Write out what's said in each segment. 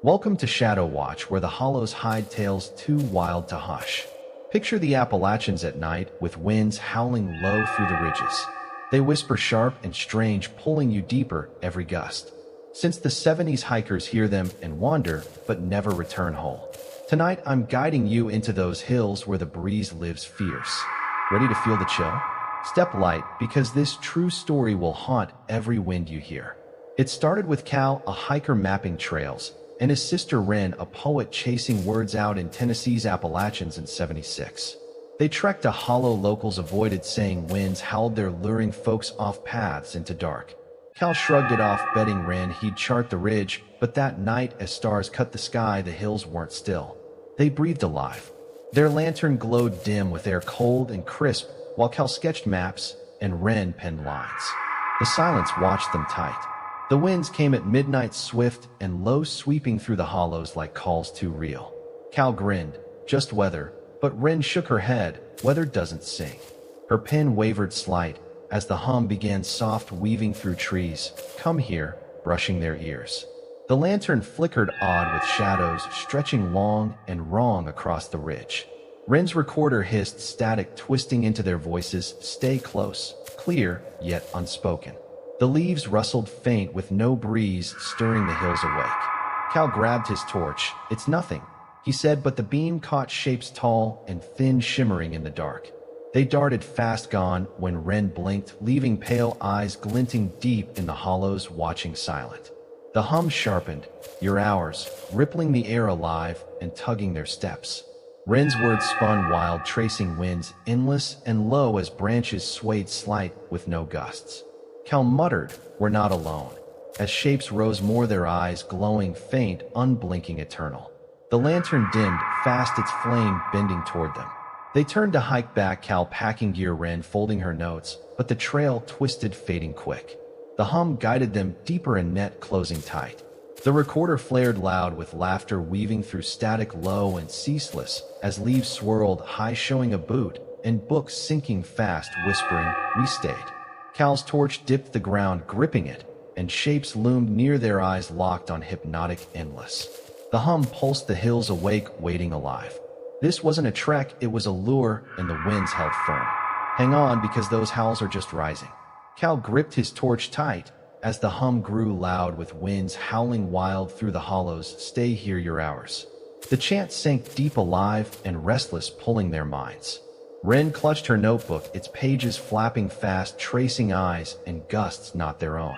Welcome to Shadow Watch, where the hollows hide tales too wild to hush. Picture the Appalachians at night, with winds howling low through the ridges. They whisper sharp and strange, pulling you deeper every gust. Since the 70s, hikers hear them and wander, but never return whole. Tonight, I'm guiding you into those hills where the breeze lives fierce. Ready to feel the chill? Step light, because this true story will haunt every wind you hear. It started with Cal, a hiker mapping trails, and his sister Wren, a poet chasing words out in Tennessee's Appalachians in '76. They trekked a hollow locals avoided, saying winds howled their luring folks off paths into dark. Cal shrugged it off, betting Wren he'd chart the ridge, but that night, as stars cut the sky, the hills weren't still. They breathed alive. Their lantern glowed dim with air cold and crisp, while Cal sketched maps and Wren penned lines. The silence watched them tight. The winds came at midnight, swift and low, sweeping through the hollows like calls too real. Cal grinned, just weather, but Wren shook her head, weather doesn't sing. Her pen wavered slight, as the hum began soft weaving through trees, come here, brushing their ears. The lantern flickered odd with shadows stretching long and wrong across the ridge. Wren's recorder hissed static, twisting into their voices, stay close, clear, yet unspoken. The leaves rustled faint with no breeze stirring the hills awake. Cal grabbed his torch. It's nothing, he said, but the beam caught shapes tall and thin shimmering in the dark. They darted fast, gone when Wren blinked, leaving pale eyes glinting deep in the hollows, watching silent. The hum sharpened, your hours, rippling the air alive and tugging their steps. Wren's words spun wild, tracing winds, endless and low as branches swayed slight with no gusts. Cal muttered, we're not alone, as shapes rose more, their eyes glowing faint, unblinking, eternal. The lantern dimmed, fast its flame bending toward them. They turned to hike back, Cal packing gear, Wren folding her notes, but the trail twisted, fading quick. The hum guided them deeper, and net closing tight. The recorder flared loud with laughter weaving through static, low and ceaseless, as leaves swirled high, showing a boot, and books sinking fast, whispering, we stayed. Cal's torch dipped the ground, gripping it, and shapes loomed near, their eyes locked on, hypnotic, endless. The hum pulsed, the hills awake, waiting alive. This wasn't a trek, it was a lure, and the winds held firm. Hang on, because those howls are just rising. Cal gripped his torch tight, as the hum grew loud with winds howling wild through the hollows, stay here, your hours. The chant sank deep, alive and restless, pulling their minds. Wren clutched her notebook, its pages flapping fast, tracing eyes and gusts not their own.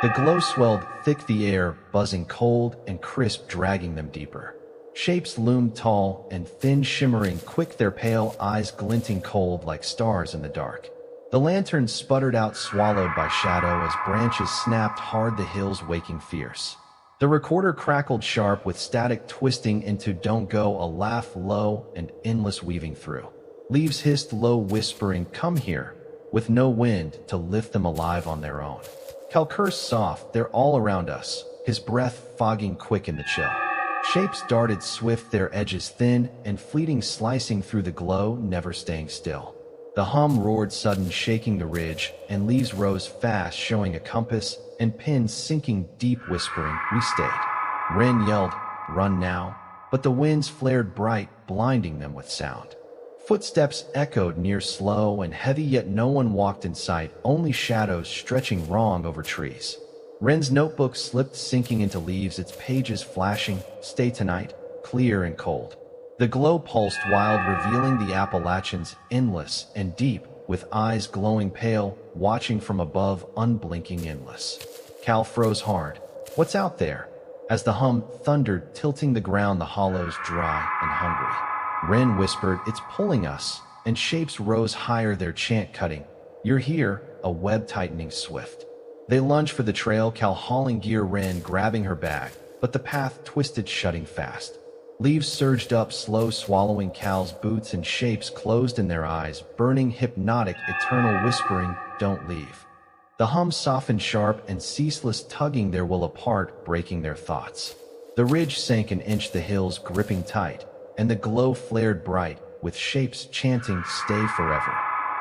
The glow swelled thick, the air buzzing cold and crisp, dragging them deeper. Shapes loomed tall and thin, shimmering quick, their pale eyes glinting cold like stars in the dark. The lantern sputtered out, swallowed by shadow, as branches snapped hard, the hills waking fierce. The recorder crackled sharp with static twisting into don't go, a laugh low and endless weaving through. Leaves hissed low, whispering, come here, with no wind to lift them alive on their own. Cal cursed soft, they're all around us, his breath fogging quick in the chill. Shapes darted swift, their edges thin and fleeting, slicing through the glow, never staying still. The hum roared sudden, shaking the ridge, and leaves rose fast, showing a compass, and pins sinking deep, whispering, we stayed. Wren yelled, run now, but the winds flared bright, blinding them with sound. Footsteps echoed near, slow and heavy, yet no one walked in sight, only shadows stretching wrong over trees. Wren's notebook slipped, sinking into leaves, its pages flashing, stay tonight, clear and cold. The glow pulsed wild, revealing the Appalachians, endless and deep, with eyes glowing pale, watching from above, unblinking, endless. Cal froze hard. What's out there? As the hum thundered, tilting the ground, the hollows dry and hungry. Wren whispered, it's pulling us, and shapes rose higher, their chant cutting. You're here, a web tightening swift. They lunged for the trail, Cal hauling gear, Wren grabbing her bag, but the path twisted, shutting fast. Leaves surged up, slow, swallowing Cal's boots, and shapes closed in, their eyes burning, hypnotic, eternal, whispering, don't leave. The hum softened sharp and ceaseless, tugging their will apart, breaking their thoughts. The ridge sank an inch, the hills gripping tight, and the glow flared bright, with shapes chanting, stay forever.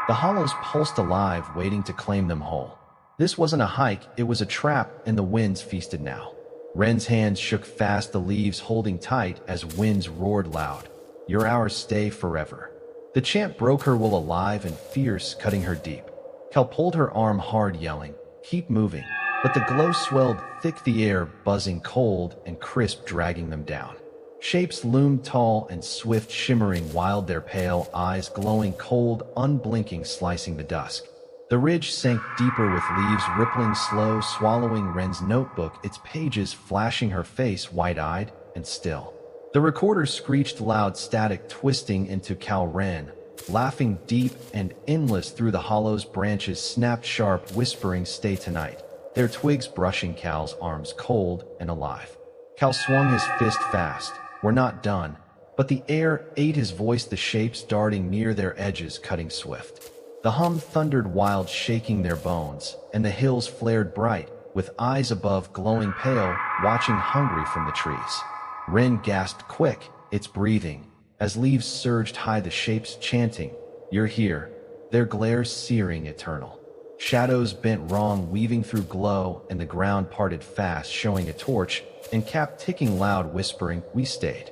The hollows pulsed alive, waiting to claim them whole. This wasn't a hike, it was a trap, and the winds feasted now. Wren's hands shook fast, the leaves holding tight as winds roared loud. Your hours stay forever. The chant broke her will alive and fierce, cutting her deep. Cal pulled her arm hard, yelling, keep moving. But the glow swelled thick, the air buzzing cold and crisp, dragging them down. Shapes loomed tall and swift, shimmering wild, their pale eyes glowing cold, unblinking, slicing the dusk. The ridge sank deeper with leaves rippling slow, swallowing Wren's notebook, its pages flashing, her face wide-eyed and still. The recorder screeched loud, static twisting into Cal. Wren, laughing deep and endless through the hollows. Branches snapped sharp, whispering, stay tonight, their twigs brushing Cal's arms cold and alive. Cal swung his fist fast. We're not done. But the air ate his voice, the shapes darting near, their edges cutting swift. The hum thundered wild, shaking their bones, and the hills flared bright, with eyes above glowing pale, watching hungry from the trees. Wren gasped quick, its breathing, as leaves surged high, the shapes chanting, you're here, their glares searing eternal. Shadows bent wrong, weaving through glow, and the ground parted fast, showing a torch, and Cap ticking loud, whispering, we stayed.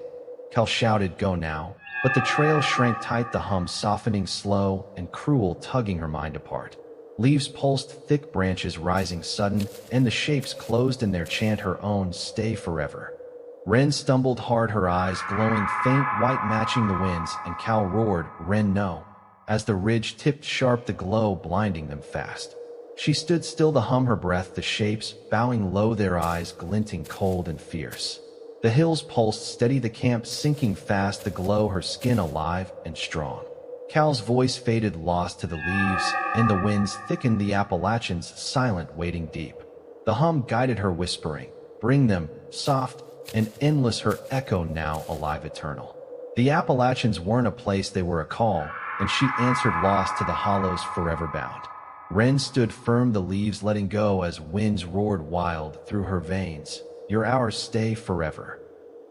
Cal shouted, go now, but the trail shrank tight, the hum softening slow and cruel, tugging her mind apart. Leaves pulsed thick, branches rising sudden, and the shapes closed in their chant, her own, stay forever. Wren stumbled hard, her eyes glowing faint white, matching the winds, and Cal roared, Wren, no. As the ridge tipped sharp, the glow blinding them fast. She stood still, the hum her breath, the shapes bowing low, their eyes glinting cold and fierce. The hills pulsed steady, the camp sinking fast, the glow, her skin alive and strong. Cal's voice faded, lost to the leaves, and the winds thickened, the Appalachians silent, waiting deep. The hum guided her, whispering, bring them, soft and endless, her echo now alive, eternal. The Appalachians weren't a place, they were a call, and she answered, lost to the hollows, forever bound. Wren stood firm, the leaves letting go as winds roared wild through her veins. Your hours stay forever.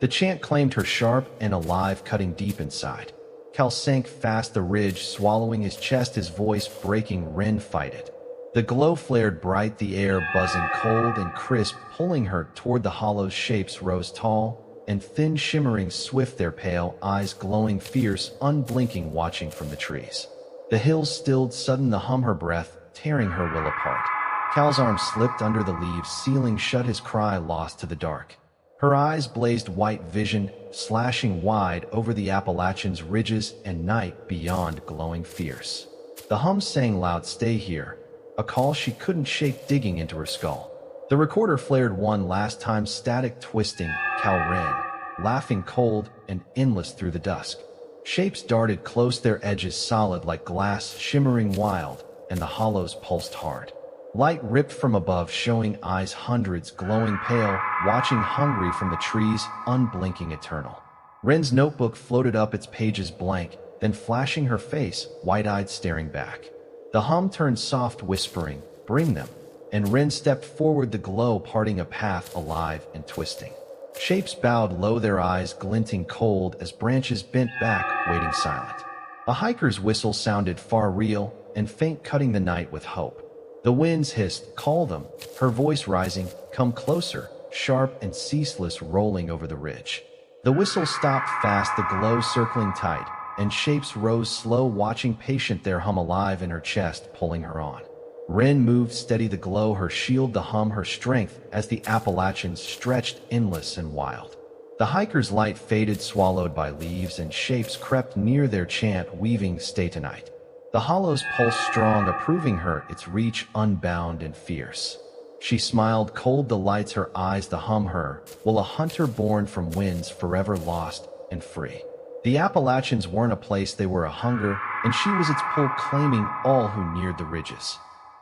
The chant claimed her, sharp and alive, cutting deep inside. Cal sank fast, the ridge swallowing his chest, his voice breaking. Wren, fight it. The glow flared bright, the air buzzing cold and crisp, pulling her toward the hollows. Shapes rose tall and thin, shimmering swift, their pale eyes glowing fierce, unblinking, watching from the trees. The hills stilled sudden, the hum her breath, tearing her will apart. Cal's arm slipped under the leaves, sealing shut, his cry lost to the dark. Her eyes blazed white, vision slashing wide over the Appalachians, ridges and night beyond glowing fierce. The hum sang loud, stay here, a call she couldn't shake, digging into her skull. The recorder flared one last time, static twisting. Cal ran, laughing cold and endless through the dusk. Shapes darted close, their edges solid like glass, shimmering wild, and the hollows pulsed hard. Light ripped from above, showing eyes, hundreds glowing pale, watching hungry from the trees, unblinking, eternal. Wren's notebook floated up, its pages blank, then flashing, her face wide-eyed, staring back. The hum turned soft, whispering, bring them, and Wren stepped forward, the glow parting a path, alive and twisting. Shapes bowed low, their eyes glinting cold as branches bent back, waiting silent. A hiker's whistle sounded far, real and faint, cutting the night with hope. The winds hissed, call them, her voice rising, come closer, sharp and ceaseless, rolling over the ridge. The whistle stopped fast, the glow circling tight, and shapes rose slow, watching patient, their hum alive in her chest, pulling her on. Wren moved steady, the glow her shield, the hum her strength, as the Appalachians stretched endless and wild. The hiker's light faded, swallowed by leaves, and shapes crept near, their chant weaving, stay tonight. The hollows pulsed strong, approving her, its reach unbound and fierce. She smiled cold, the lights her eyes, the hum her, will a hunter born from winds, forever lost and free. The Appalachians weren't a place, they were a hunger, and she was its pull, claiming all who neared the ridges.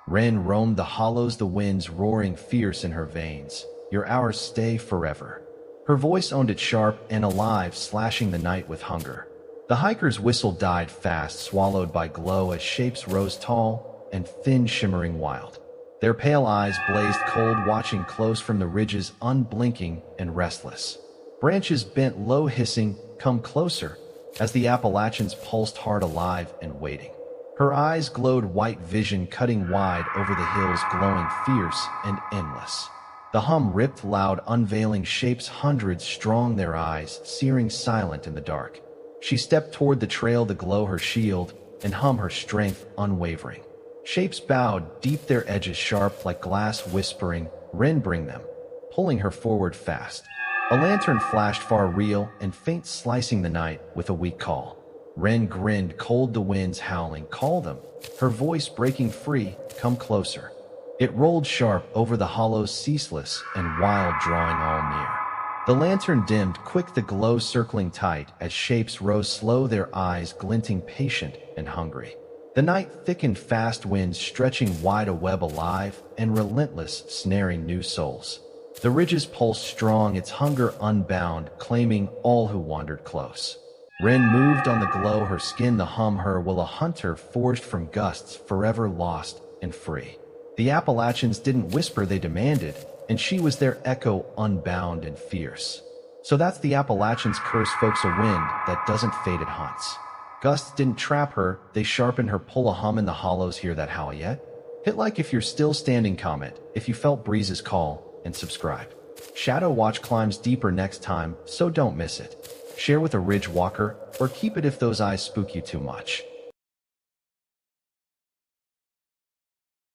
Wren roamed the hollows, the winds roaring fierce in her veins. Your hours stay forever. Her voice owned it, sharp and alive, slashing the night with hunger. The hiker's whistle died fast, swallowed by glow, as shapes rose tall and thin, shimmering wild. Their pale eyes blazed cold, watching close from the ridges, unblinking and restless. Branches bent low, hissing, come closer, as the Appalachians pulsed hard, alive and waiting. Her eyes glowed white, vision cutting wide over the hills, glowing fierce and endless. The The hum ripped loud, unveiling shapes hundreds strong, their eyes searing silent in the dark. She stepped toward the trail to glow her shield and hum, her strength unwavering. Shapes bowed, deep, their edges sharp like glass, whispering, "Wren, bring them," pulling her forward fast. A lantern flashed far, real and faint, slicing the night with a weak call. Wren grinned, cold, the winds howling, "Call them," her voice breaking free, "Come closer." It rolled sharp over the hollows, ceaseless and wild, drawing all near. The lantern dimmed, quick the glow circling tight, as shapes rose slow, their eyes glinting, patient and hungry. The night thickened fast, winds stretching wide, a web alive and relentless, snaring new souls. The ridges pulsed strong, its hunger unbound, claiming all who wandered close. Wren moved on the glow, her skin the hum, her will, a hunter forged from gusts, forever lost and free. The Appalachians didn't whisper, they demanded, and she was their echo, unbound and fierce. So that's the Appalachians' curse, folks, a wind that doesn't fade, it haunts. Gusts didn't trap her, they sharpened her pull, a hum in the hollows. Hear that howl yet? Hit like if you're still standing, comment if you felt breezes call, and subscribe. Shadow Watch climbs deeper next time, so don't miss it. Share with a ridge walker, or keep it if those eyes spook you too much.